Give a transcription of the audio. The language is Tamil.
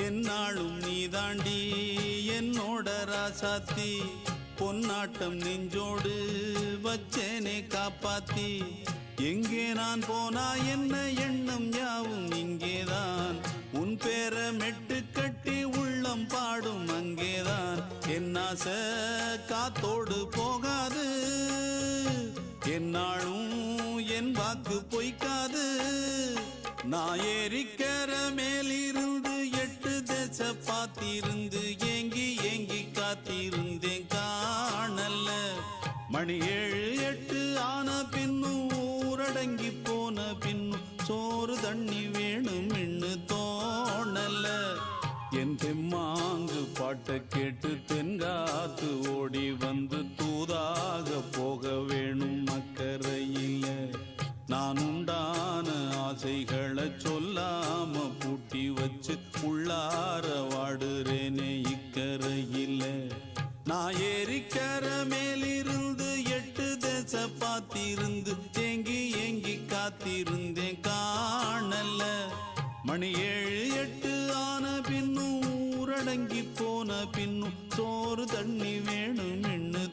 என்னாலும் நீதாண்டி என்னோட ராசாத்தி பொன்னாட்டம் நெஞ்சோடு வச்சேனே காப்பாத்தி எங்கே நான் போனா என்ன எண்ணம் யாவும் இங்கேதான் உன் பேர மெட்டு கட்டி உள்ளம் பாடும் அங்கேதான் என் ஆசை காத்தோடு போகாது என்னாலும் என் வாக்கு பொய்க்காது நான் ஏறிக்கர மேலிருந்து 8 தேச பார்த்திருந்து ஏங்கி ஏங்கி காத்திருந்தேன் காணல்ல மணி 7 8 ஆன பின்னும் ஊரடங்கி போன பின்னும் சோறு தண்ணி வேணும் இன்னு தோணல என் தெம்மாங்கு பாட்டை கேட்டு தென்காத்து ஓடி வந்து தூதாக போக வேணும் அக்கறையில நான் உண்டான ஆசைகளை சொல்லாம பூட்டி வச்சு உள்ளார வாடுறேனே இக்கரையில நான் ஏறிக்கர மேலிருந்து 8 தேச பார்த்திருந்து ஏங்கி ஏங்கி காத்திருந்தேன் காணல மணி 7 8 ஆன பின்னும் ஊரடங்கி போன பின்னும் சோறு தண்ணி வேணும் இன்னு